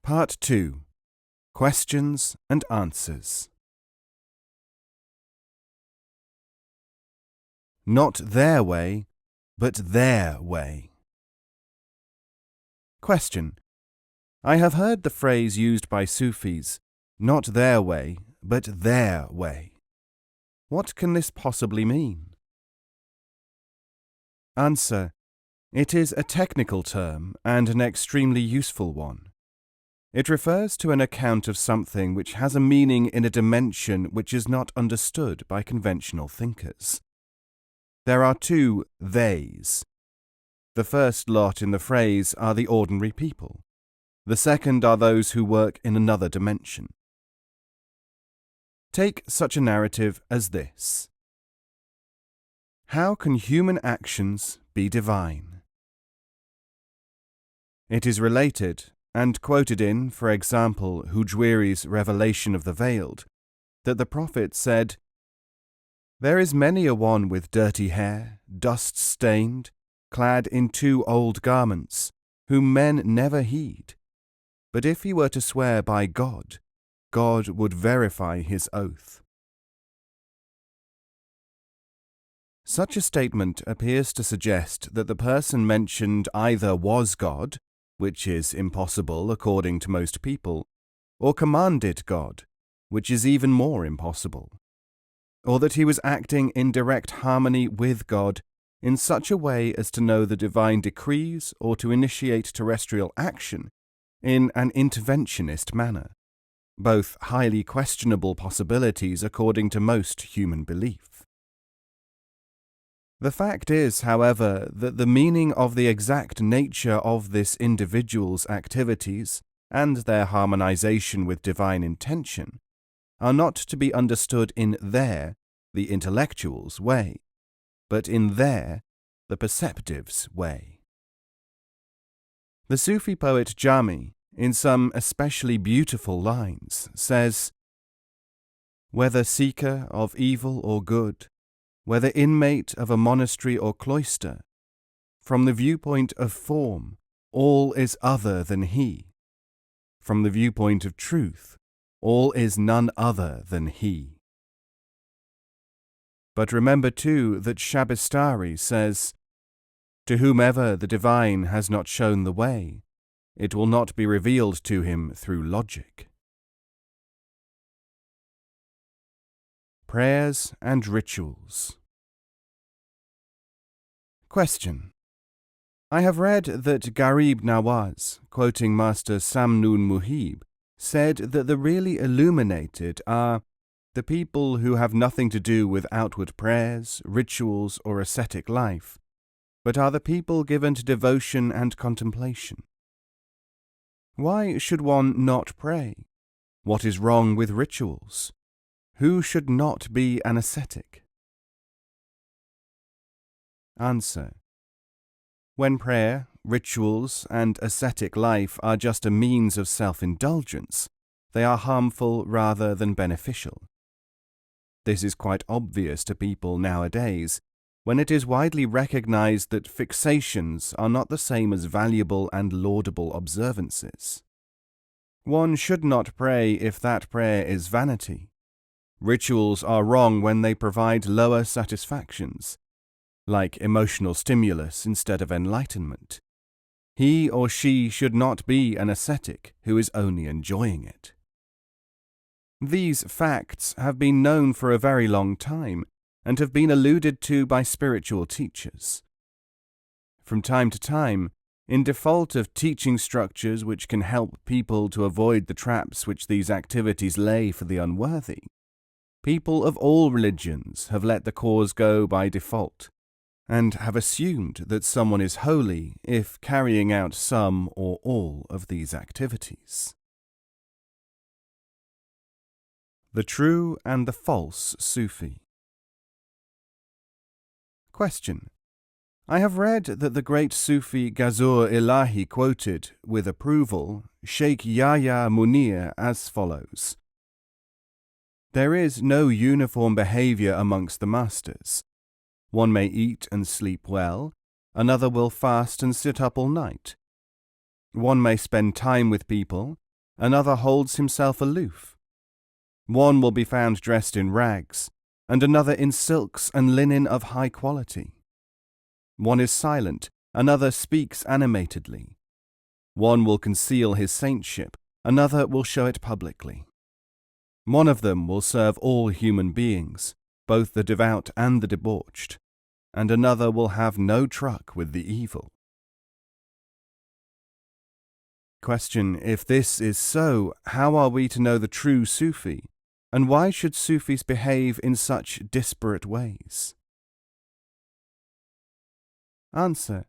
Part 2. Questions and Answers. Not their way, but their way. Question. I have heard the phrase used by Sufis, not their way, but their way. What can this possibly mean? Answer. It is a technical term and an extremely useful one. It refers to an account of something which has a meaning in a dimension which is not understood by conventional thinkers. There are two theys. The first lot in the phrase are the ordinary people. The second are those who work in another dimension. Take such a narrative as this. How can human actions be divine? It is related and quoted in, for example, Hujwiri's Revelation of the Veiled, that the prophet said, "There is many a one with dirty hair, dust-stained, clad in 2 old garments, whom men never heed. But if he were to swear by God, God would verify his oath." Such a statement appears to suggest that the person mentioned either was God, which is impossible according to most people, or commanded God, which is even more impossible, or that he was acting in direct harmony with God in such a way as to know the divine decrees or to initiate terrestrial action in an interventionist manner, both highly questionable possibilities according to most human belief. The fact is, however, that the meaning of the exact nature of this individual's activities and their harmonization with divine intention are not to be understood in their, the intellectual's, way, but in their, the perceptive's, way. The Sufi poet Jami, in some especially beautiful lines, says, "Whether seeker of evil or good, whether inmate of a monastery or cloister, from the viewpoint of form, all is other than he. From the viewpoint of truth, all is none other than he." But remember too that Shabistari says, "To whomever the divine has not shown the way, it will not be revealed to him through logic." Prayers and Rituals. Question. I have read that Gharib Nawaz, quoting Master Samnun Muhib, said that the really illuminated are the people who have nothing to do with outward prayers, rituals, or ascetic life, but are the people given to devotion and contemplation. Why should one not pray? What is wrong with rituals? Who should not be an ascetic? Answer. When prayer, rituals, and ascetic life are just a means of self-indulgence, they are harmful rather than beneficial. This is quite obvious to people nowadays, when it is widely recognized that fixations are not the same as valuable and laudable observances. One should not pray if that prayer is vanity. Rituals are wrong when they provide lower satisfactions, like emotional stimulus instead of enlightenment. He or she should not be an ascetic who is only enjoying it. These facts have been known for a very long time and have been alluded to by spiritual teachers. From time to time, in default of teaching structures which can help people to avoid the traps which these activities lay for the unworthy, people of all religions have let the cause go by default, and have assumed that someone is holy if carrying out some or all of these activities. The true and the false Sufi. Question. I have read that the great Sufi Ghazur Ilahi quoted, with approval, Sheikh Yahya Munir as follows. There is no uniform behavior amongst the masters. One may eat and sleep well, another will fast and sit up all night. One may spend time with people, another holds himself aloof. One will be found dressed in rags, and another in silks and linen of high quality. One is silent, another speaks animatedly. One will conceal his saintship, another will show it publicly. One of them will serve all human beings, both the devout and the debauched, and another will have no truck with the evil. Question: if this is so, how are we to know the true Sufi, and why should Sufis behave in such disparate ways? Answer: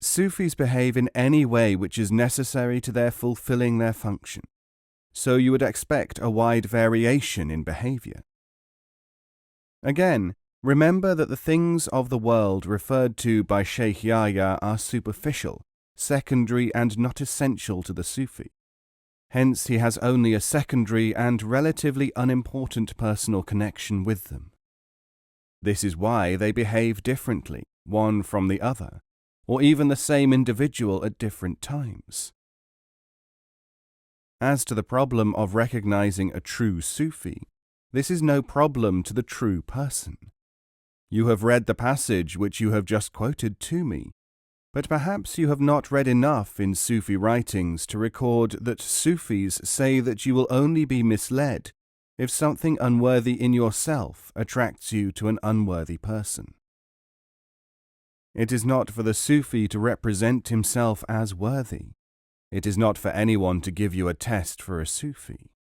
Sufis behave in any way which is necessary to their fulfilling their function, so you would expect a wide variation in behavior. Again, remember that the things of the world referred to by Sheikh Yahya are superficial, secondary and not essential to the Sufi. Hence he has only a secondary and relatively unimportant personal connection with them. This is why they behave differently, one from the other, or even the same individual at different times. As to the problem of recognizing a true Sufi, this is no problem to the true person. You have read the passage which you have just quoted to me, but perhaps you have not read enough in Sufi writings to record that Sufis say that you will only be misled if something unworthy in yourself attracts you to an unworthy person. It is not for the Sufi to represent himself as worthy. It is not for anyone to give you a test for a Sufi.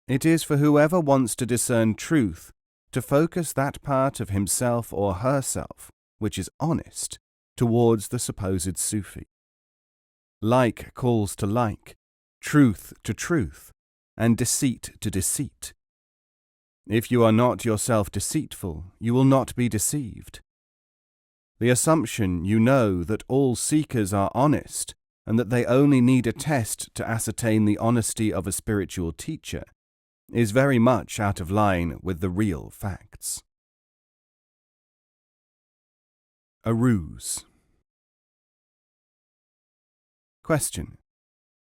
It is for whoever wants to discern truth to focus that part of himself or herself which is honest towards the supposed Sufi. Like calls to like, truth to truth, and deceit to deceit. If you are not yourself deceitful, you will not be deceived. The assumption, you know, that all seekers are honest and that they only need a test to ascertain the honesty of a spiritual teacher is very much out of line with the real facts. A ruse. Question: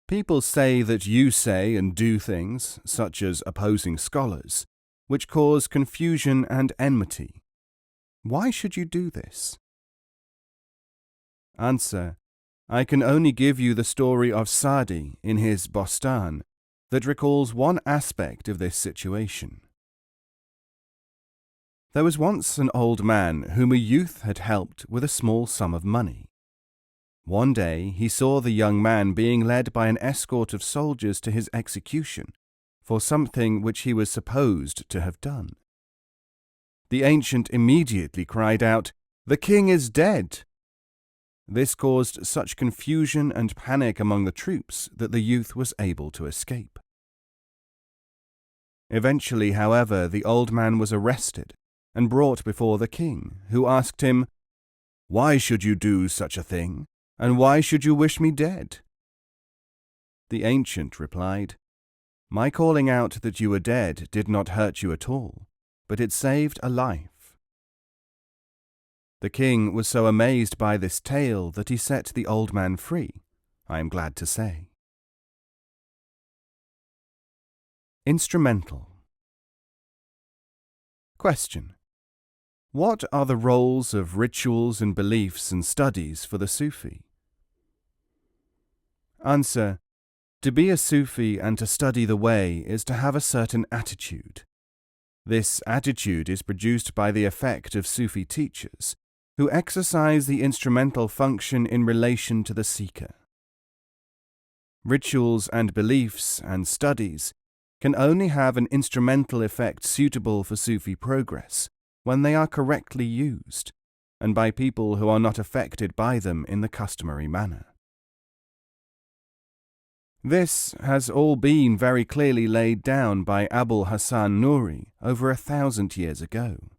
people say that you say and do things, such as opposing scholars, which cause confusion and enmity. Why should you do this? Answer: I can only give you the story of Sadi in his Bostan that recalls one aspect of this situation. There was once an old man whom a youth had helped with a small sum of money. One day he saw the young man being led by an escort of soldiers to his execution for something which he was supposed to have done. The ancient immediately cried out, "The king is dead!" This caused such confusion and panic among the troops that the youth was able to escape. Eventually, however, the old man was arrested and brought before the king, who asked him, "Why should you do such a thing, and why should you wish me dead?" The ancient replied, "My calling out that you were dead did not hurt you at all, but it saved a life." The king was so amazed by this tale that he set the old man free, I am glad to say. Instrumental. Question: what are the roles of rituals and beliefs and studies for the Sufi? Answer: to be a Sufi and to study the way is to have a certain attitude. This attitude is produced by the effect of Sufi teachers, who exercise the instrumental function in relation to the seeker. Rituals and beliefs and studies can only have an instrumental effect suitable for Sufi progress when they are correctly used, and by people who are not affected by them in the customary manner. This has all been very clearly laid down by Abul Hasan Nuri over 1,000 years ago.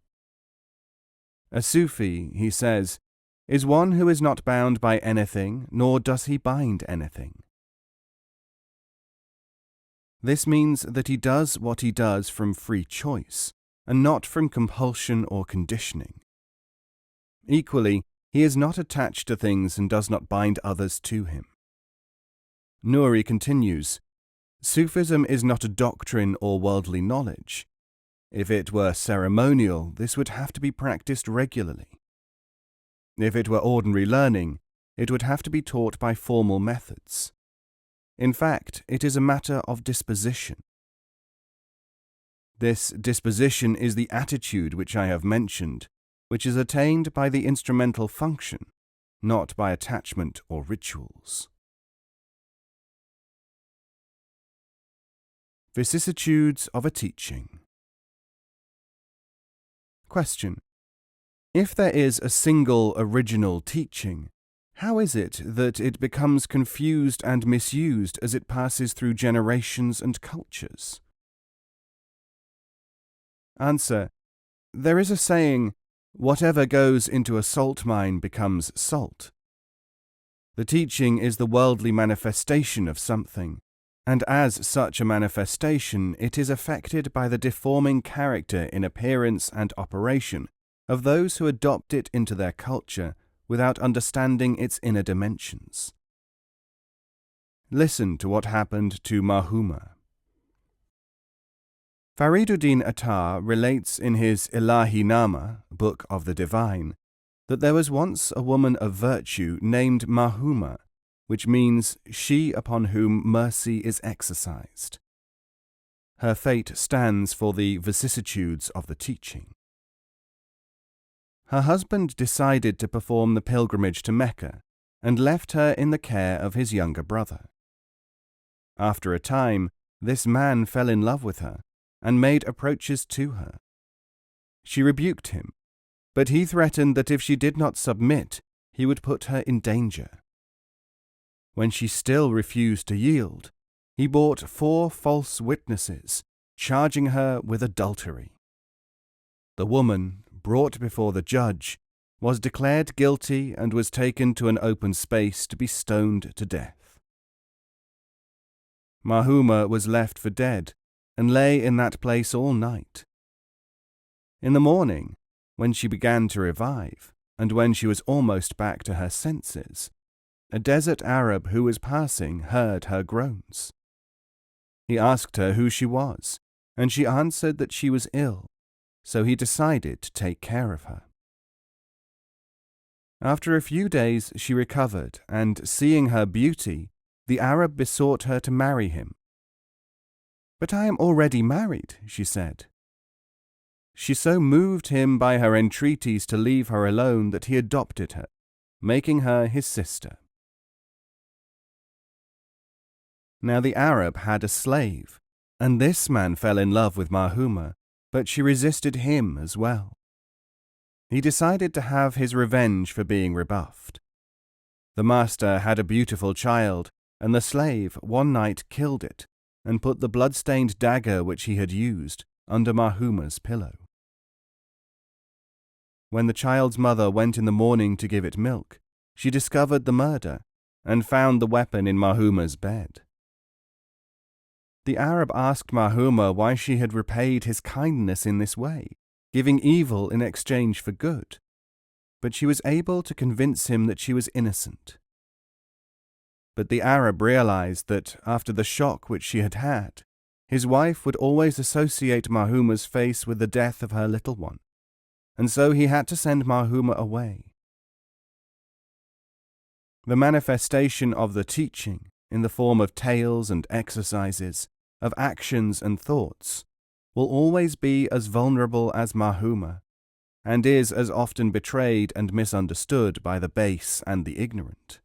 A Sufi, he says, is one who is not bound by anything, nor does he bind anything. This means that he does what he does from free choice, and not from compulsion or conditioning. Equally, he is not attached to things and does not bind others to him. Nuri continues, Sufism is not a doctrine or worldly knowledge. If it were ceremonial, this would have to be practiced regularly. If it were ordinary learning, it would have to be taught by formal methods. In fact, it is a matter of disposition. This disposition is the attitude which I have mentioned, which is attained by the instrumental function, not by attachment or rituals. Vicissitudes of a teaching. Question. If there is a single original teaching, how is it that it becomes confused and misused as it passes through generations and cultures? Answer. There is a saying, whatever goes into a salt mine becomes salt. The teaching is the worldly manifestation of something, and as such a manifestation it is affected by the deforming character in appearance and operation of those who adopt it into their culture without understanding its inner dimensions. Listen to what happened to Mahuma. Fariduddin Attar relates in his Ilahi Nama, Book of the Divine, that there was once a woman of virtue named Mahuma, which means she upon whom mercy is exercised. Her fate stands for the vicissitudes of the teaching. Her husband decided to perform the pilgrimage to Mecca and left her in the care of his younger brother. After a time, this man fell in love with her and made approaches to her. She rebuked him, but he threatened that if she did not submit, he would put her in danger. When she still refused to yield, he brought 4 false witnesses, charging her with adultery. The woman, brought before the judge, was declared guilty and was taken to an open space to be stoned to death. Mahuma was left for dead and lay in that place all night. In the morning, when she began to revive, and when she was almost back to her senses, a desert Arab who was passing heard her groans. He asked her who she was, and she answered that she was ill, so he decided to take care of her. After a few days she recovered, and seeing her beauty, the Arab besought her to marry him. "But I am already married," she said. She so moved him by her entreaties to leave her alone that he adopted her, making her his sister. Now the Arab had a slave, and this man fell in love with Mahuma, but she resisted him as well. He decided to have his revenge for being rebuffed. The master had a beautiful child, and the slave one night killed it and put the blood-stained dagger which he had used under Mahuma's pillow. When the child's mother went in the morning to give it milk, she discovered the murder and found the weapon in Mahuma's bed. The Arab asked Mahuma why she had repaid his kindness in this way, giving evil in exchange for good, but she was able to convince him that she was innocent. But the Arab realized that, after the shock which she had had, his wife would always associate Mahuma's face with the death of her little one, and so he had to send Mahuma away. The manifestation of the teaching, in the form of tales and exercises, of actions and thoughts, will always be as vulnerable as Mahuma, and is as often betrayed and misunderstood by the base and the ignorant.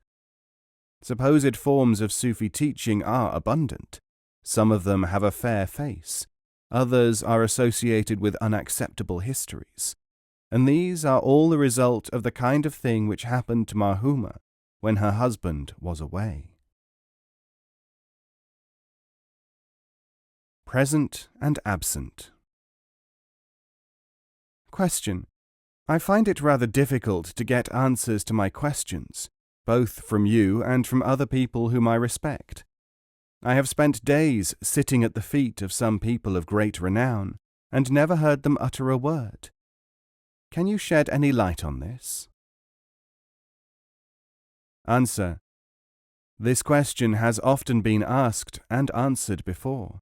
Supposed forms of Sufi teaching are abundant. Some of them have a fair face, others are associated with unacceptable histories, and these are all the result of the kind of thing which happened to Mahuma when her husband was away. Present and absent. Question. I find it rather difficult to get answers to my questions, both from you and from other people whom I respect. I have spent days sitting at the feet of some people of great renown, and never heard them utter a word. Can you shed any light on this? Answer. This question has often been asked and answered before.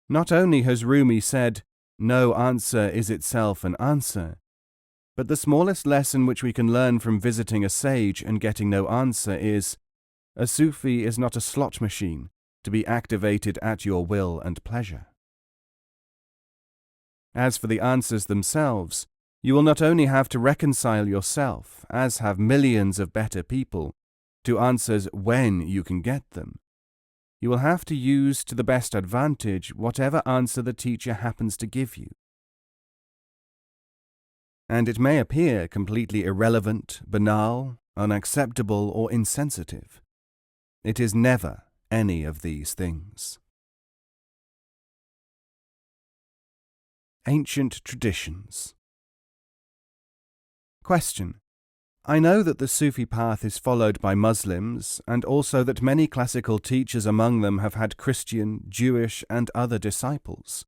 Not only has Rumi said, "No answer is itself an answer," but the smallest lesson which we can learn from visiting a sage and getting no answer is, a Sufi is not a slot machine to be activated at your will and pleasure. As for the answers themselves, you will not only have to reconcile yourself, as have millions of better people, to answers when you can get them. You will have to use to the best advantage whatever answer the teacher happens to give you. And it may appear completely irrelevant, banal, unacceptable, or insensitive. It is never any of these things. Ancient traditions. Question. I know that the Sufi path is followed by Muslims, and also that many classical teachers among them have had Christian, Jewish, and other disciples.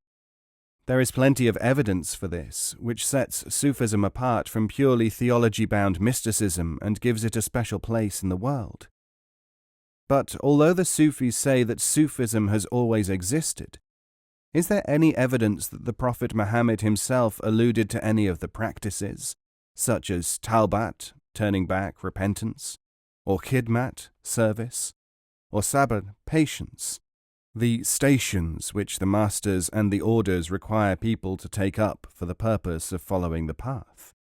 There is plenty of evidence for this, which sets Sufism apart from purely theology-bound mysticism and gives it a special place in the world. But although the Sufis say that Sufism has always existed, is there any evidence that the Prophet Muhammad himself alluded to any of the practices, such as tawbat, turning back, repentance, or khidmat, service, or sabr, patience, the stations which the masters and the orders require people to take up for the purpose of following the path?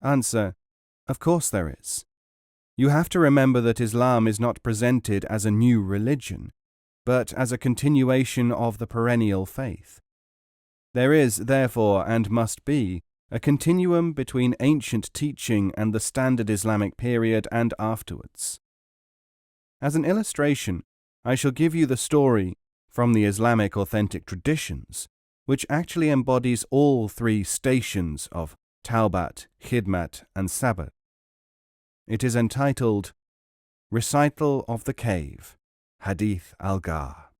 Answer. Of course there is. You have to remember that Islam is not presented as a new religion, but as a continuation of the perennial faith. There is, therefore, and must be, a continuum between ancient teaching and the standard Islamic period and afterwards. As an illustration, I shall give you the story from the Islamic authentic traditions, which actually embodies all three stations of tawbat, khidmat, and sabr. It is entitled Recital of the Cave, Hadith al-Ghar.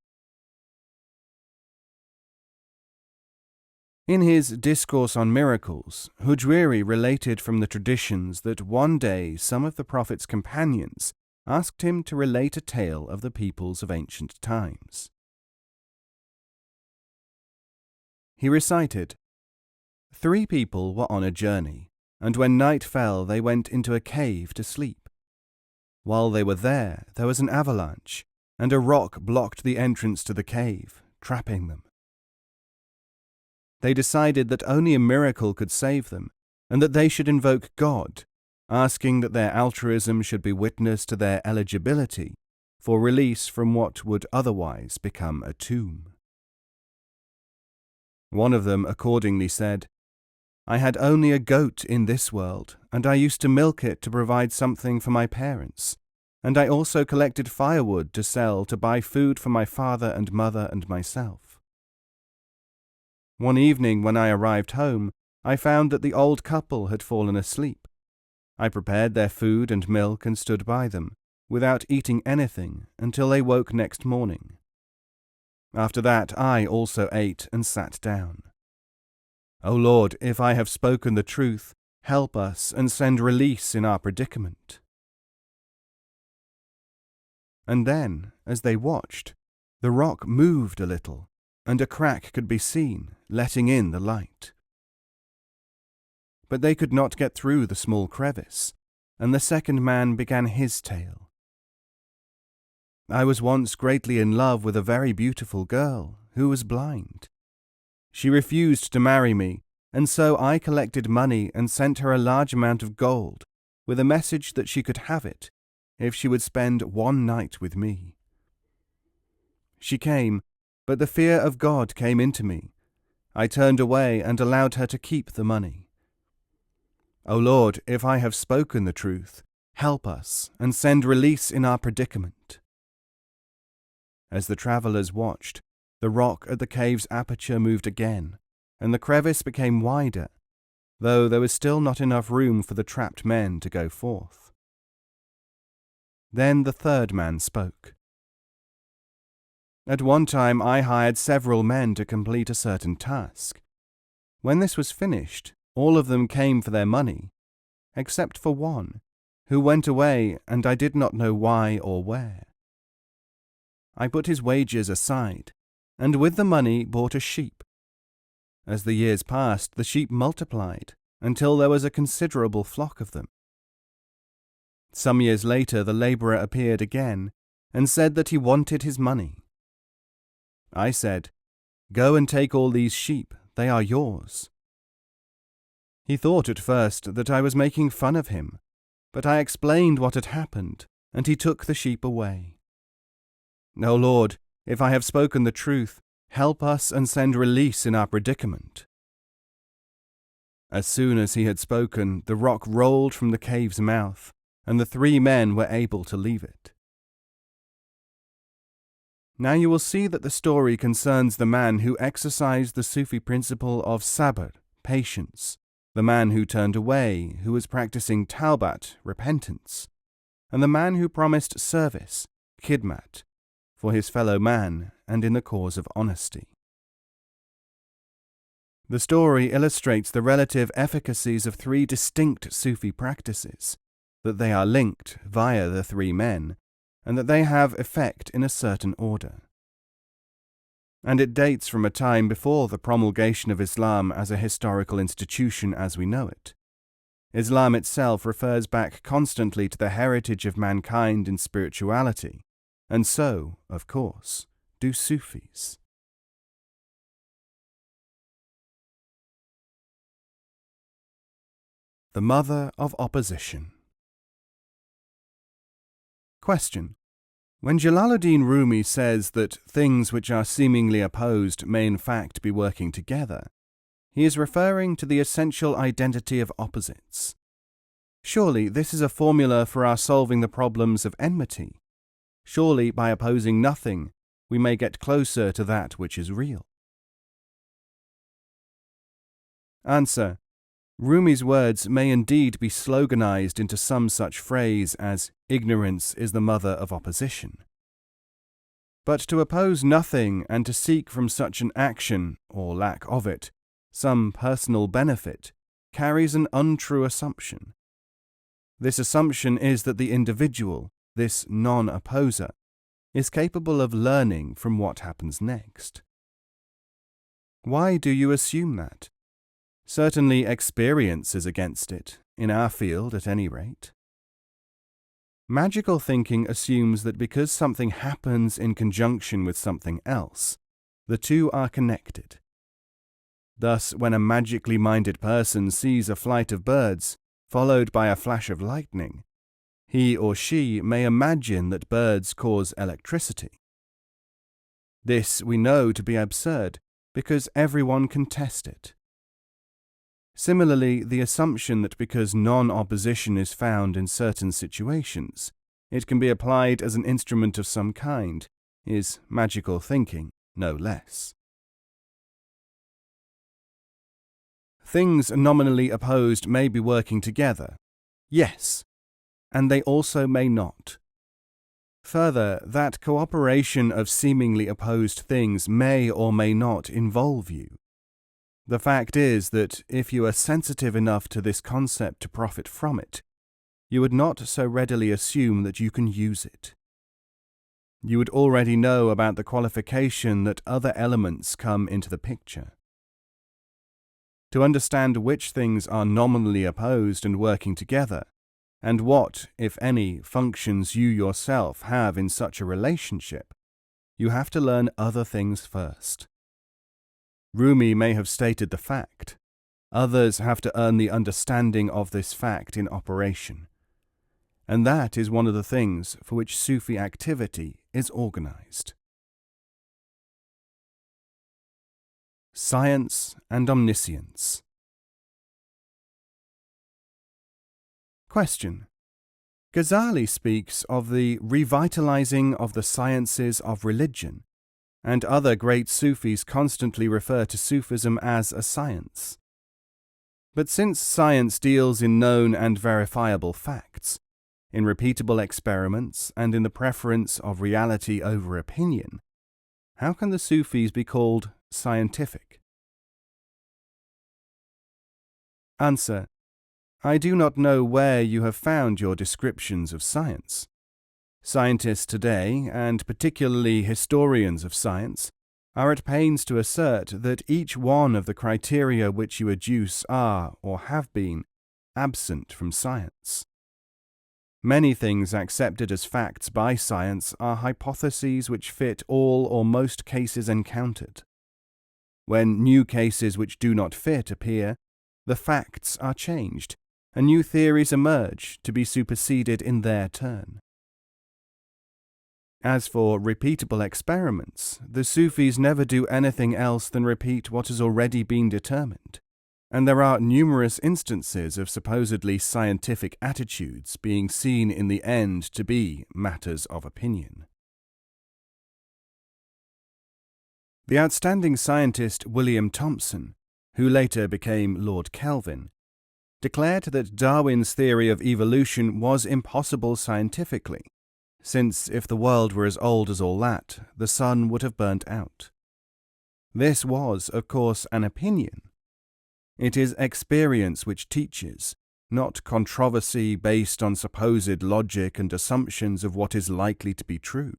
In his Discourse on Miracles, Hujwiri related from the traditions that one day some of the Prophet's companions asked him to relate a tale of the peoples of ancient times. He recited, 3 people were on a journey, and when night fell they went into a cave to sleep. While they were there was an avalanche, and a rock blocked the entrance to the cave, trapping them. They decided that only a miracle could save them, and that they should invoke God, asking that their altruism should be witness to their eligibility for release from what would otherwise become a tomb. One of them accordingly said, I had only a goat in this world, and I used to milk it to provide something for my parents, and I also collected firewood to sell to buy food for my father and mother and myself. One evening when I arrived home, I found that the old couple had fallen asleep. I prepared their food and milk and stood by them, without eating anything, until they woke next morning. After that I also ate and sat down. O Lord, if I have spoken the truth, help us and send release in our predicament. And then, as they watched, the rock moved a little, and a crack could be seen, letting in the light. But they could not get through the small crevice, and the second man began his tale. I was once greatly in love with a very beautiful girl who was blind. She refused to marry me, and so I collected money and sent her a large amount of gold, with a message that she could have it if she would spend one night with me. She came, but the fear of God came into me. I turned away and allowed her to keep the money. O Lord, if I have spoken the truth, help us and send release in our predicament. As the travellers watched, the rock at the cave's aperture moved again, and the crevice became wider, though there was still not enough room for the trapped men to go forth. Then the third man spoke. At one time I hired several men to complete a certain task. When this was finished, all of them came for their money, except for one, who went away, and I did not know why or where. I put his wages aside, and with the money bought a sheep. As the years passed, the sheep multiplied, until there was a considerable flock of them. Some years later the labourer appeared again, and said that he wanted his money. I said, "Go and take all these sheep, they are yours." He thought at first that I was making fun of him, but I explained what had happened, and he took the sheep away. O Lord, if I have spoken the truth, help us and send release in our predicament. As soon as he had spoken, the rock rolled from the cave's mouth, and the 3 men were able to leave it. Now you will see that the story concerns the man who exercised the Sufi principle of sabr, patience, the man who turned away, who was practicing tawbat, repentance, and the man who promised service, khidmat, for his fellow man and in the cause of honesty. The story illustrates the relative efficacies of 3 distinct Sufi practices, that they are linked via the 3 men, and that they have effect in a certain order. And it dates from a time before the promulgation of Islam as a historical institution as we know it. Islam itself refers back constantly to the heritage of mankind in spirituality, and so, of course, do Sufis. The mother of opposition. Question. When Jalaluddin Rumi says that things which are seemingly opposed may in fact be working together, he is referring to the essential identity of opposites. Surely this is a formula for our solving the problems of enmity. Surely by opposing nothing, we may get closer to that which is real. Answer. Rumi's words may indeed be sloganized into some such phrase as "ignorance is the mother of opposition." But to oppose nothing and to seek from such an action, or lack of it, some personal benefit, carries an untrue assumption. This assumption is that the individual, this non-opposer, is capable of learning from what happens next. Why do you assume that? Certainly experience is against it, in our field at any rate. Magical thinking assumes that because something happens in conjunction with something else, the two are connected. Thus, when a magically minded person sees a flight of birds, followed by a flash of lightning, he or she may imagine that birds cause electricity. This we know to be absurd, because everyone can test it. Similarly, the assumption that because non-opposition is found in certain situations, it can be applied as an instrument of some kind, is magical thinking, no less. Things nominally opposed may be working together, yes, and they also may not. Further, that cooperation of seemingly opposed things may or may not involve you. The fact is that if you are sensitive enough to this concept to profit from it, you would not so readily assume that you can use it. You would already know about the qualification that other elements come into the picture. To understand which things are nominally opposed and working together, and what, if any, functions you yourself have in such a relationship, you have to learn other things first. Rumi may have stated the fact. Others have to earn the understanding of this fact in operation. And that is one of the things for which Sufi activity is organized. Science and omniscience. Question. Ghazali speaks of the revitalizing of the sciences of religion, and other great Sufis constantly refer to Sufism as a science. But since science deals in known and verifiable facts, in repeatable experiments, and in the preference of reality over opinion, how can the Sufis be called scientific? Answer. I do not know where you have found your descriptions of science. Scientists today, and particularly historians of science, are at pains to assert that each one of the criteria which you adduce are, or have been, absent from science. Many things accepted as facts by science are hypotheses which fit all or most cases encountered. When new cases which do not fit appear, the facts are changed, and new theories emerge to be superseded in their turn. As for repeatable experiments, the Sufis never do anything else than repeat what has already been determined, and there are numerous instances of supposedly scientific attitudes being seen in the end to be matters of opinion. The outstanding scientist William Thomson, who later became Lord Kelvin, declared that Darwin's theory of evolution was impossible scientifically, since if the world were as old as all that, the sun would have burnt out. This was, of course, an opinion. It is experience which teaches, not controversy based on supposed logic and assumptions of what is likely to be true.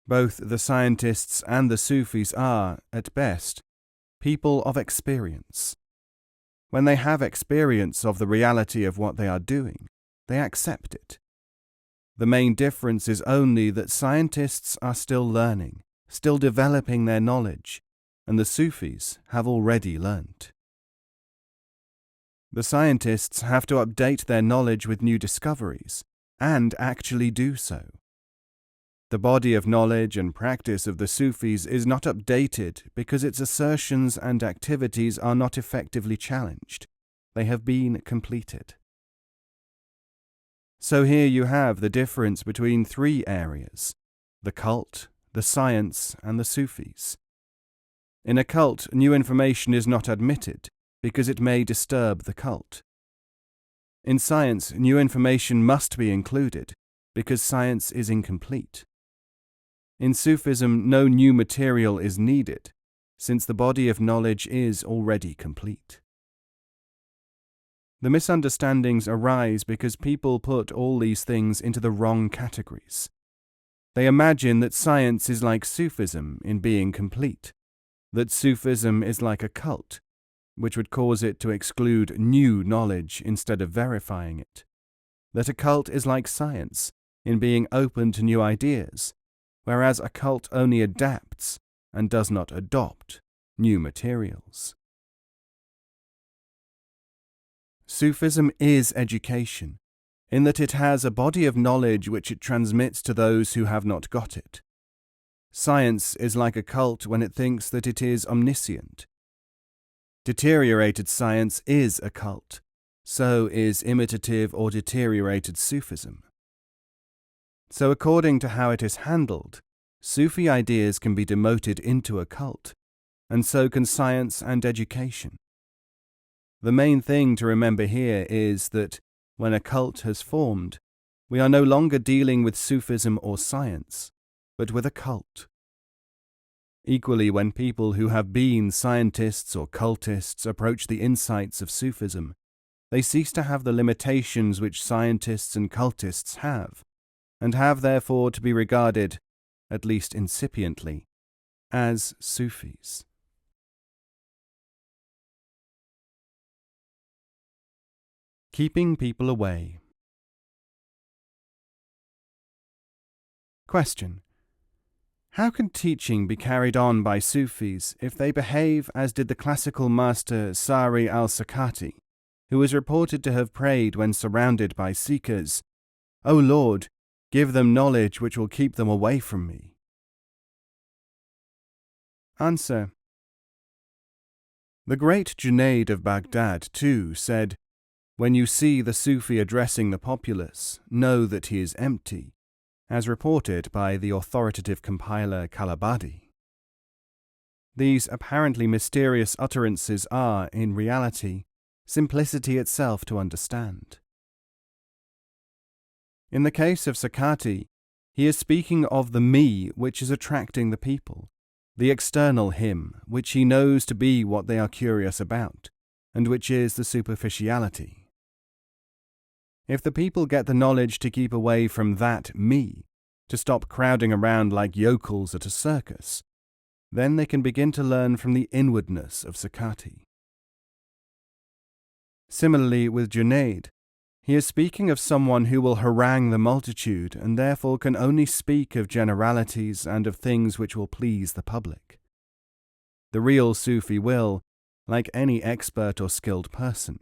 Both the scientists and the Sufis are, at best, people of experience. When they have experience of the reality of what they are doing, they accept it. The main difference is only that scientists are still learning, still developing their knowledge, and the Sufis have already learnt. The scientists have to update their knowledge with new discoveries, and actually do so. The body of knowledge and practice of the Sufis is not updated because its assertions and activities are not effectively challenged. They have been completed. So here you have the difference between three areas: the cult, the science, and the Sufis. In a cult, new information is not admitted because it may disturb the cult. In science, new information must be included because science is incomplete. In Sufism, no new material is needed, since the body of knowledge is already complete. The misunderstandings arise because people put all these things into the wrong categories. They imagine that science is like Sufism in being complete, that Sufism is like a cult, which would cause it to exclude new knowledge instead of verifying it, that a cult is like science in being open to new ideas, whereas a cult only adapts and does not adopt new materials. Sufism is education, in that it has a body of knowledge which it transmits to those who have not got it. Science is like a cult when it thinks that it is omniscient. Deteriorated science is a cult, so is imitative or deteriorated Sufism. So according to how it is handled, Sufi ideas can be demoted into a cult, and so can science and education. The main thing to remember here is that when a cult has formed, we are no longer dealing with Sufism or science, but with a cult. Equally, when people who have been scientists or cultists approach the insights of Sufism, they cease to have the limitations which scientists and cultists have, and have therefore to be regarded, at least incipiently, as Sufis. Keeping people away. Question: how can teaching be carried on by Sufis if they behave as did the classical master Sari al-Sakati, who is reported to have prayed when surrounded by seekers, "O Lord, give them knowledge which will keep them away from me"? Answer: the great Junaid of Baghdad, too, said, "When you see the Sufi addressing the populace, know that he is empty," as reported by the authoritative compiler Kalabadi. These apparently mysterious utterances are, in reality, simplicity itself to understand. In the case of Sakati, he is speaking of the me which is attracting the people, the external him, which he knows to be what they are curious about, and which is the superficiality. If the people get the knowledge to keep away from that me, to stop crowding around like yokels at a circus, then they can begin to learn from the inwardness of Sakati. Similarly with Junaid, he is speaking of someone who will harangue the multitude and therefore can only speak of generalities and of things which will please the public. The real Sufi will, like any expert or skilled person,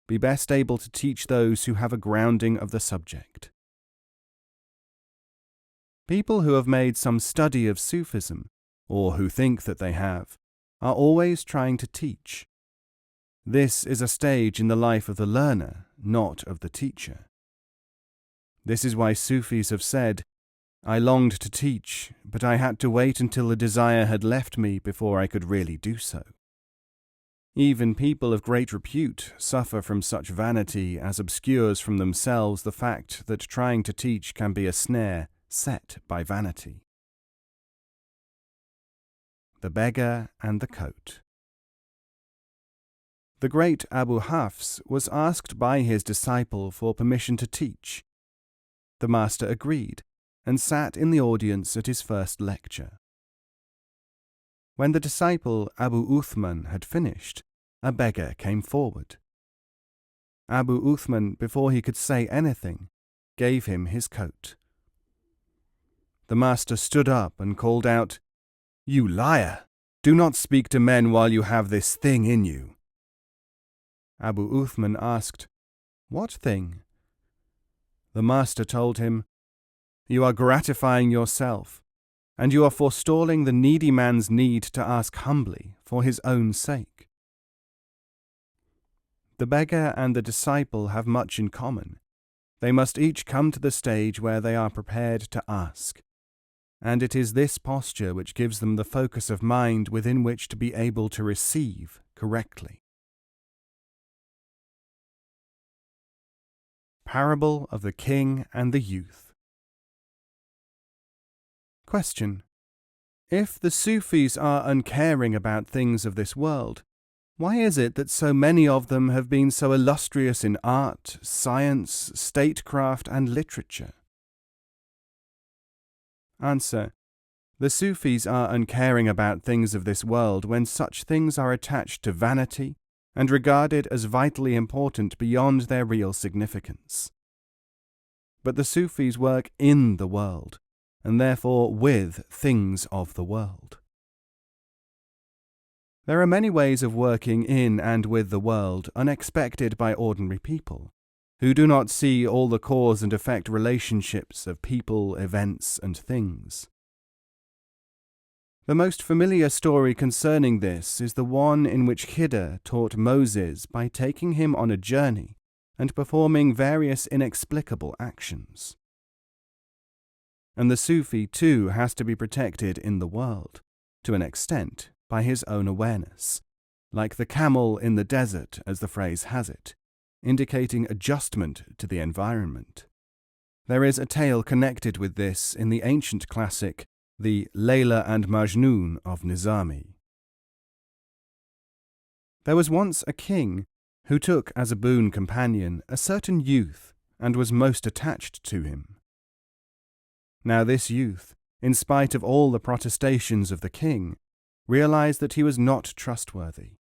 be best able to teach those who have a grounding of the subject. People who have made some study of Sufism, or who think that they have, are always trying to teach. This is a stage in the life of the learner, not of the teacher. This is why Sufis have said, "I longed to teach, but I had to wait until the desire had left me before I could really do so." Even people of great repute suffer from such vanity as obscures from themselves the fact that trying to teach can be a snare set by vanity. The beggar and the coat. The great Abu Hafs was asked by his disciple for permission to teach. The master agreed and sat in the audience at his first lecture. When the disciple Abu Uthman had finished, a beggar came forward. Abu Uthman, before he could say anything, gave him his coat. The master stood up and called out, "You liar! Do not speak to men while you have this thing in you." Abu Uthman asked, "What thing?" The master told him, "You are gratifying yourself, and you are forestalling the needy man's need to ask humbly for his own sake." The beggar and the disciple have much in common. They must each come to the stage where they are prepared to ask, and it is this posture which gives them the focus of mind within which to be able to receive correctly. Parable of the King and the Youth. Question: If the Sufis are uncaring about things of this world, why is it that so many of them have been so illustrious in art, science, statecraft, and literature? Answer: The Sufis are uncaring about things of this world when such things are attached to vanity and regarded as vitally important beyond their real significance. But the Sufis work in the world, and therefore with things of the world. There are many ways of working in and with the world unexpected by ordinary people, who do not see all the cause and effect relationships of people, events, and things. The most familiar story concerning this is the one in which Khidr taught Moses by taking him on a journey and performing various inexplicable actions. And the Sufi too has to be protected in the world, to an extent, by his own awareness, like the camel in the desert, as the phrase has it, indicating adjustment to the environment. There is a tale connected with this in the ancient classic, the Layla and Majnun of Nizami. There was once a king who took as a boon companion a certain youth and was most attached to him. Now this youth, in spite of all the protestations of the king, realized that he was not trustworthy.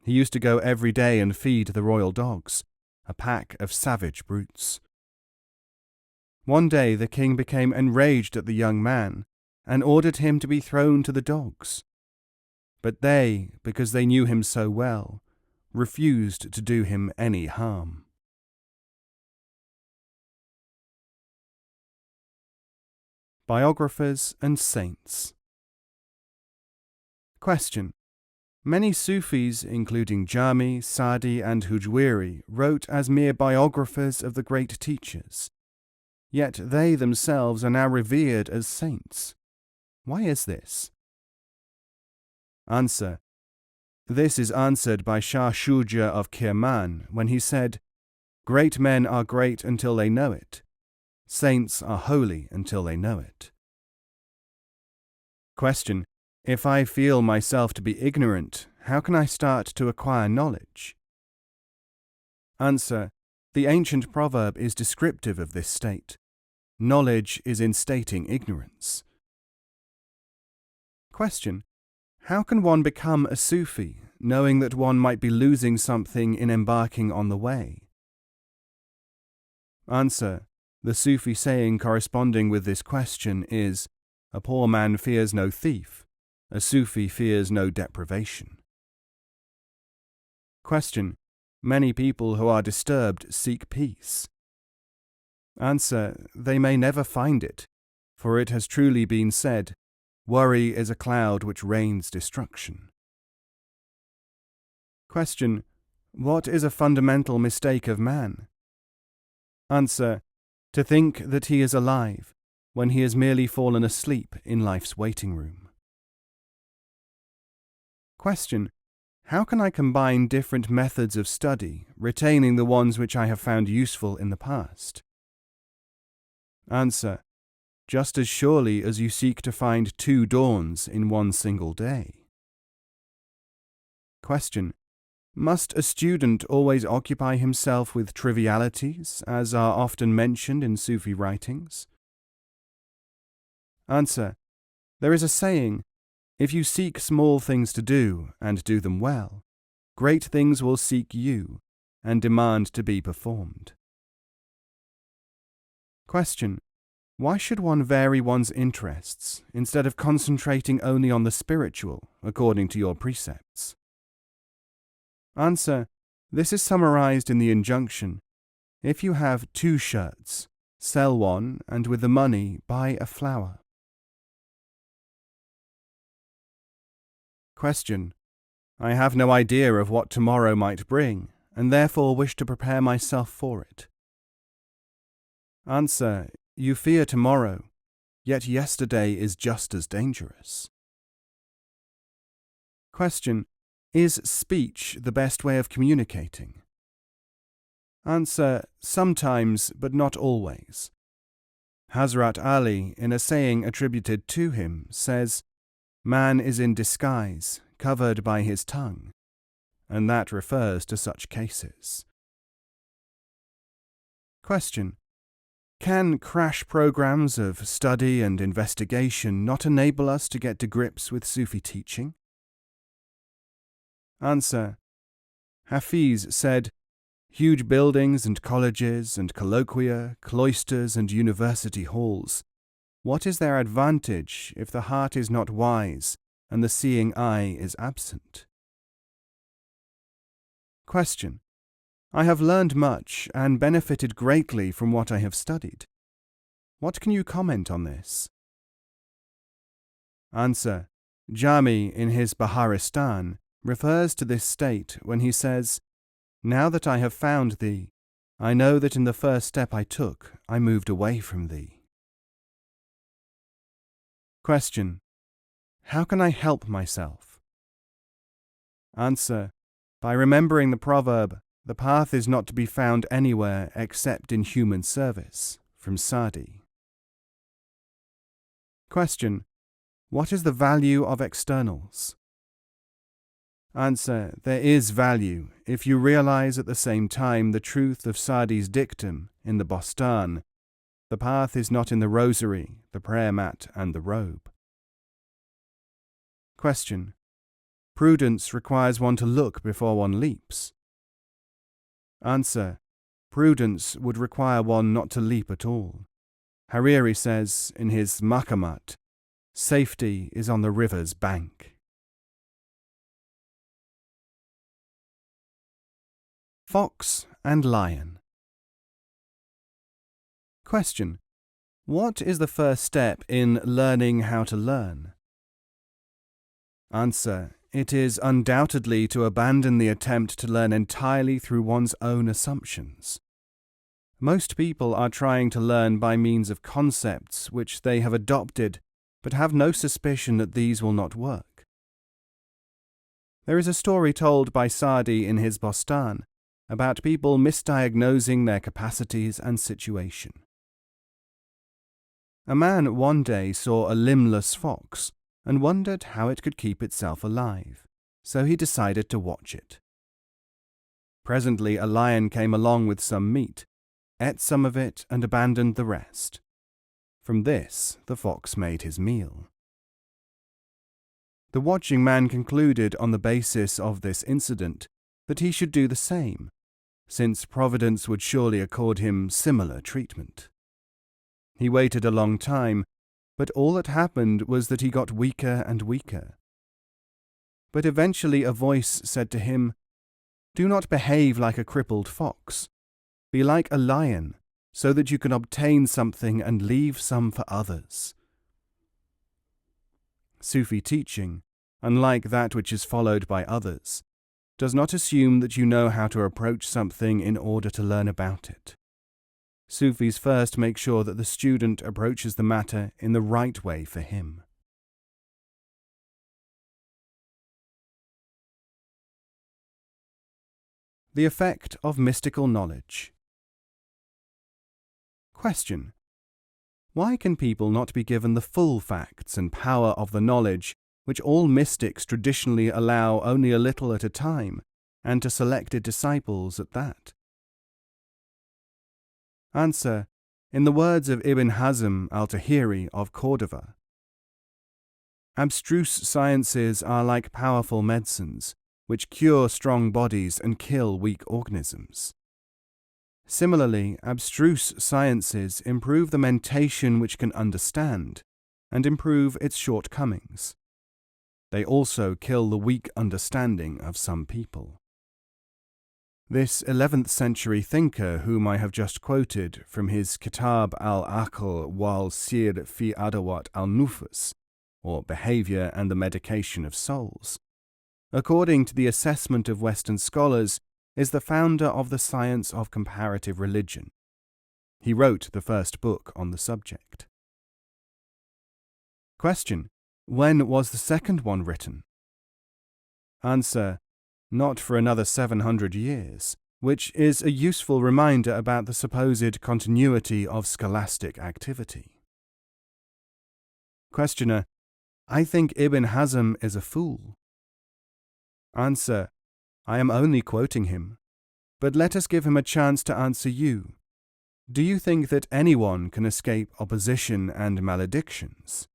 He used to go every day and feed the royal dogs, a pack of savage brutes. One day the king became enraged at the young man and ordered him to be thrown to the dogs. But they, because they knew him so well, refused to do him any harm. Biographers and Saints. Question: Many Sufis, including Jami, Sadi, and Hujwiri, wrote as mere biographers of the great teachers. Yet they themselves are now revered as saints. Why is this? Answer: This is answered by Shah Shuja of Kirman when he said, "Great men are great until they know it. Saints are holy until they know it." Question: If I feel myself to be ignorant, how can I start to acquire knowledge? Answer: the ancient proverb is descriptive of this state. Knowledge is instating ignorance. Question: how can one become a Sufi, knowing that one might be losing something in embarking on the way? Answer: the Sufi saying corresponding with this question is, a poor man fears no thief, a Sufi fears no deprivation. Question: many people who are disturbed seek peace. Answer: they may never find it, for it has truly been said, worry is a cloud which rains destruction. Question: what is a fundamental mistake of man? Answer: to think that he is alive, when he has merely fallen asleep in life's waiting room. Question: how can I combine different methods of study, retaining the ones which I have found useful in the past? Answer: just as surely as you seek to find 2 dawns in one single day. Question: must a student always occupy himself with trivialities, as are often mentioned in Sufi writings? Answer: there is a saying, if you seek small things to do and do them well, great things will seek you and demand to be performed. Question: why should one vary one's interests instead of concentrating only on the spiritual, according to your precepts? Answer: this is summarized in the injunction, if you have 2 shirts, sell one and with the money buy a flower. Question: I have no idea of what tomorrow might bring, and therefore wish to prepare myself for it. Answer: you fear tomorrow, yet yesterday is just as dangerous. Question: is speech the best way of communicating? Answer: sometimes, but not always. Hazrat Ali, in a saying attributed to him, says, man is in disguise, covered by his tongue, and that refers to such cases. Question: can crash programs of study and investigation not enable us to get to grips with Sufi teaching? Answer: Hafiz said, huge buildings and colleges and colloquia, cloisters and university halls, what is their advantage if the heart is not wise and the seeing eye is absent? Question: I have learned much and benefited greatly from what I have studied. What can you comment on this? Answer: Jami, in his Baharistan, refers to this state when he says, now that I have found thee, I know that in the first step I took, I moved away from thee. Question: how can I help myself? Answer: by remembering the proverb, the path is not to be found anywhere except in human service, from Sadi. Question: what is the value of externals? Answer: there is value if you realize at the same time the truth of Sadi's dictum in the Bostan, the path is not in the rosary, the prayer mat and the robe. Question: prudence requires one to look before one leaps. Answer: prudence would require one not to leap at all. Hariri says in his Makamat, safety is on the river's bank. Fox and lion. Question: what is the first step in learning how to learn? Answer: it is undoubtedly to abandon the attempt to learn entirely through one's own assumptions. Most people are trying to learn by means of concepts which they have adopted, but have no suspicion that these will not work. There is a story told by Sadi in his Bostan about people misdiagnosing their capacities and situation. A man one day saw a limbless fox and wondered how it could keep itself alive, so he decided to watch it. Presently a lion came along with some meat, ate some of it, and abandoned the rest. From this the fox made his meal. The watching man concluded on the basis of this incident that he should do the same, since Providence would surely accord him similar treatment. He waited a long time, but all that happened was that he got weaker and weaker. But eventually a voice said to him, "Do not behave like a crippled fox. Be like a lion, so that you can obtain something and leave some for others." Sufi teaching, unlike that which is followed by others, does not assume that you know how to approach something in order to learn about it. Sufis first make sure that the student approaches the matter in the right way for him. The effect of mystical knowledge. Question: why can people not be given the full facts and power of the knowledge which all mystics traditionally allow only a little at a time, and to selected disciples at that? Answer: in the words of Ibn Hazm al-Tahiri of Cordova, abstruse sciences are like powerful medicines, which cure strong bodies and kill weak organisms. Similarly, abstruse sciences improve the mentation which can understand, and improve its shortcomings. They also kill the weak understanding of some people. This 11th century thinker, whom I have just quoted from his Kitab al-Aql wal-Sir fi Adawat al-Nufus, or Behavior and the Medication of Souls, according to the assessment of Western scholars, is the founder of the science of comparative religion. He wrote the first book on the subject. Question: when was the second one written? Answer: not for another 700 years, which is a useful reminder about the supposed continuity of scholastic activity. Questioner: I think Ibn Hazm is a fool. Answer: I am only quoting him, but let us give him a chance to answer you. Do you think that anyone can escape opposition and maledictions?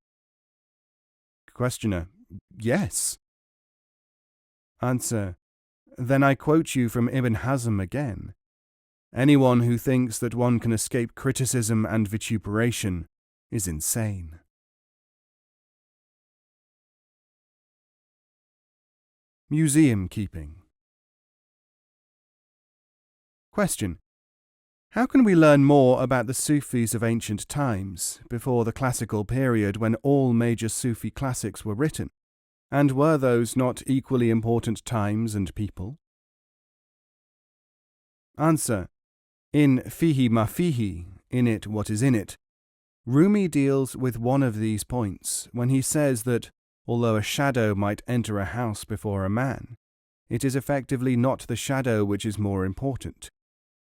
Questioner: yes. Answer: then I quote you from Ibn Hazm again. Anyone who thinks that one can escape criticism and vituperation is insane. Museum keeping. Question: how can we learn more about the Sufis of ancient times, before the classical period when all major Sufi classics were written? And were those not equally important times and people? Answer: in Fihi ma fihi, in it what is in it, Rumi deals with one of these points when he says that, although a shadow might enter a house before a man, it is effectively not the shadow which is more important.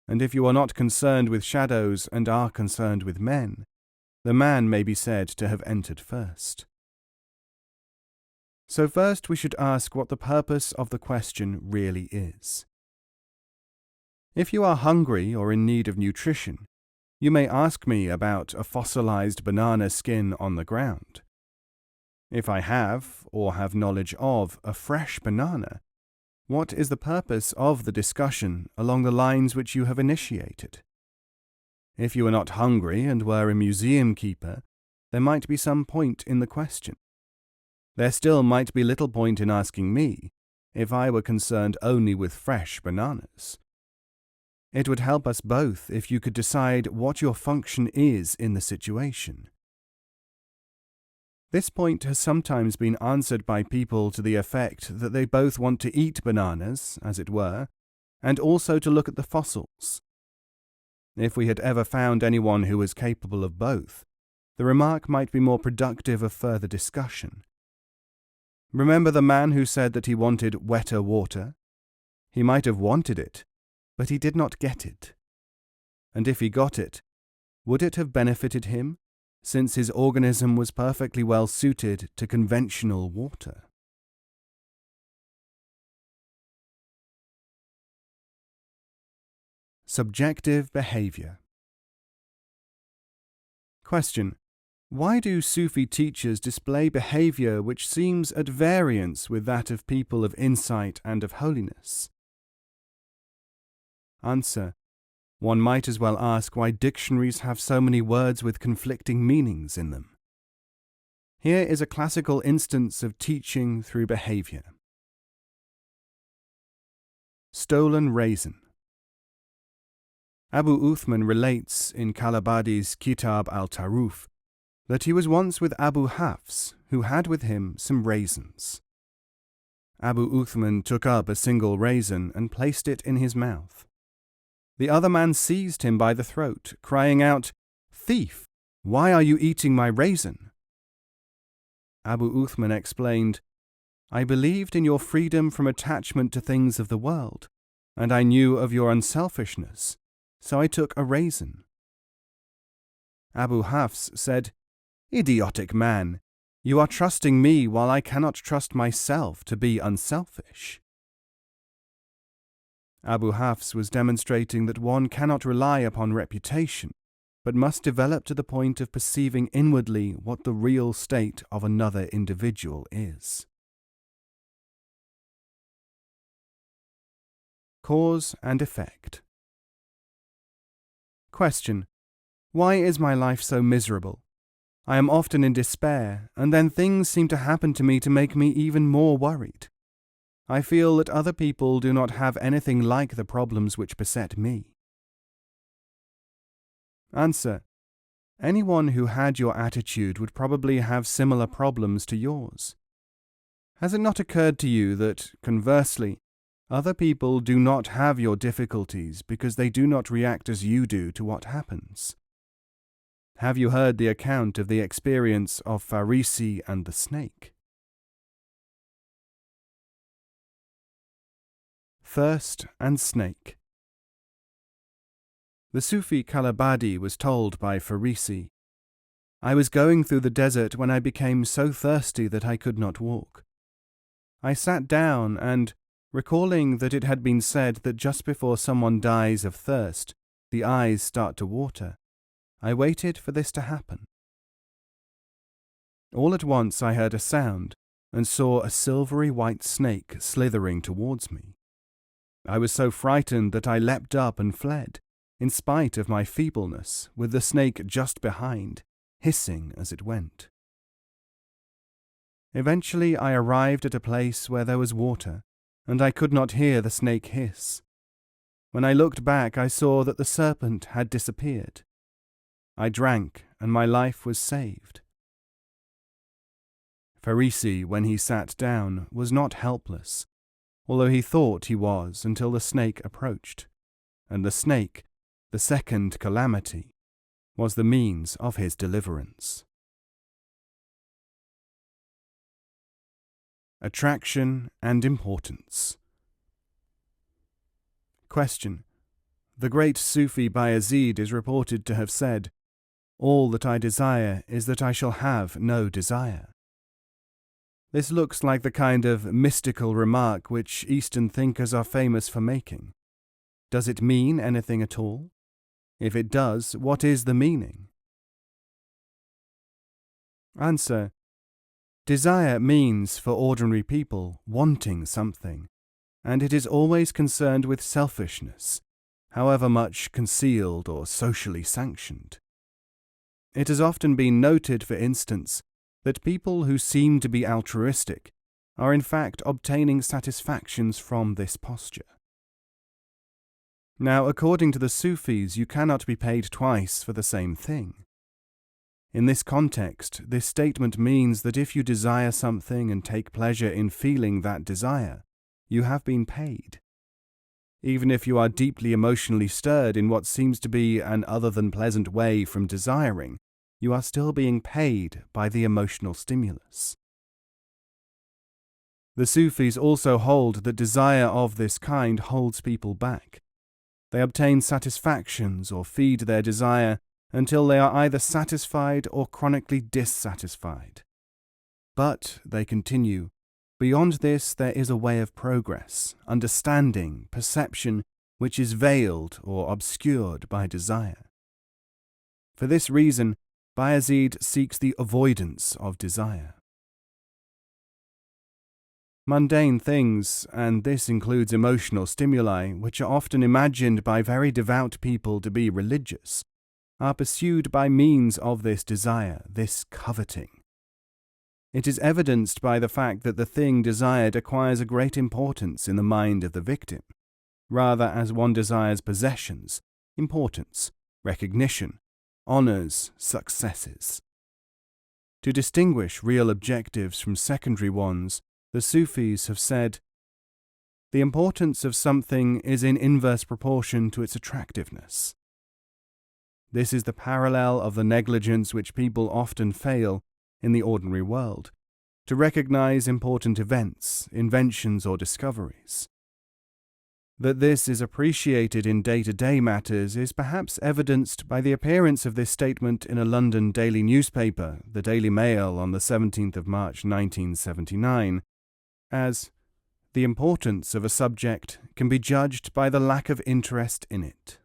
And if you are not concerned with shadows and are concerned with men, the man may be said to have entered first. So first we should ask what the purpose of the question really is. If you are hungry or in need of nutrition, you may ask me about a fossilized banana skin on the ground. If I have, or have knowledge of, a fresh banana, what is the purpose of the discussion along the lines which you have initiated? If you were not hungry and were a museum keeper, there might be some point in the question. There still might be little point in asking me, if I were concerned only with fresh bananas. It would help us both if you could decide what your function is in the situation. This point has sometimes been answered by people to the effect that they both want to eat bananas, as it were, and also to look at the fossils. If we had ever found anyone who was capable of both, the remark might be more productive of further discussion. Remember the man who said that he wanted wetter water? He might have wanted it, but he did not get it. And if he got it, would it have benefited him, since his organism was perfectly well suited to conventional water? Subjective behavior. Question: why do Sufi teachers display behavior which seems at variance with that of people of insight and of holiness? Answer: one might as well ask why dictionaries have so many words with conflicting meanings in them. Here is a classical instance of teaching through behavior. Stolen raisin. Abu Uthman relates in Kalabadi's Kitab al-Taruf that he was once with Abu Hafs, who had with him some raisins. Abu Uthman took up a single raisin and placed it in his mouth. The other man seized him by the throat, crying out, "Thief, why are you eating my raisin?" Abu Uthman explained, "I believed in your freedom from attachment to things of the world, and I knew of your unselfishness, so I took a raisin." Abu Hafs said, "Idiotic man, you are trusting me while I cannot trust myself to be unselfish." Abu Hafs was demonstrating that one cannot rely upon reputation, but must develop to the point of perceiving inwardly what the real state of another individual is. Cause and effect. Question: why is my life so miserable? I am often in despair, and then things seem to happen to me to make me even more worried. I feel that other people do not have anything like the problems which beset me. Answer: anyone who had your attitude would probably have similar problems to yours. Has it not occurred to you that, conversely, other people do not have your difficulties because they do not react as you do to what happens? Have you heard the account of the experience of Pharisee and the snake? Thirst and snake. The Sufi Kalabadi was told by Pharisee, "I was going through the desert when I became so thirsty that I could not walk. I sat down and, recalling that it had been said that just before someone dies of thirst, the eyes start to water, I waited for this to happen. All at once I heard a sound and saw a silvery white snake slithering towards me. I was so frightened that I leapt up and fled, in spite of my feebleness, with the snake just behind, hissing as it went. Eventually I arrived at a place where there was water, and I could not hear the snake hiss. When I looked back, I saw that the serpent had disappeared. I drank, and my life was saved." Pharisee, when he sat down, was not helpless, although he thought he was until the snake approached, and the snake, the second calamity, was the means of his deliverance. Attraction and importance. Question: the great Sufi Bayezid is reported to have said, "All that I desire is that I shall have no desire." This looks like the kind of mystical remark which Eastern thinkers are famous for making. Does it mean anything at all? If it does, what is the meaning? Answer: desire means, for ordinary people, wanting something, and it is always concerned with selfishness, however much concealed or socially sanctioned. It has often been noted, for instance, that people who seem to be altruistic are in fact obtaining satisfactions from this posture. Now, according to the Sufis, you cannot be paid twice for the same thing. In this context, this statement means that if you desire something and take pleasure in feeling that desire, you have been paid. Even if you are deeply emotionally stirred in what seems to be an other than pleasant way from desiring, you are still being paid by the emotional stimulus. The Sufis also hold that desire of this kind holds people back. They obtain satisfactions or feed their desire until they are either satisfied or chronically dissatisfied. But, they continue, beyond this there is a way of progress, understanding, perception, which is veiled or obscured by desire. For this reason, Bayezid seeks the avoidance of desire. Mundane things, and this includes emotional stimuli, which are often imagined by very devout people to be religious, are pursued by means of this desire, this coveting. It is evidenced by the fact that the thing desired acquires a great importance in the mind of the victim, rather as one desires possessions, importance, recognition, honours, successes. To distinguish real objectives from secondary ones, the Sufis have said, "The importance of something is in inverse proportion to its attractiveness." This is the parallel of the negligence which people often fail, in the ordinary world, to recognize important events, inventions or discoveries. That this is appreciated in day-to-day matters is perhaps evidenced by the appearance of this statement in a London daily newspaper, the Daily Mail, on the 17th of March 1979, as "The importance of a subject can be judged by the lack of interest in it."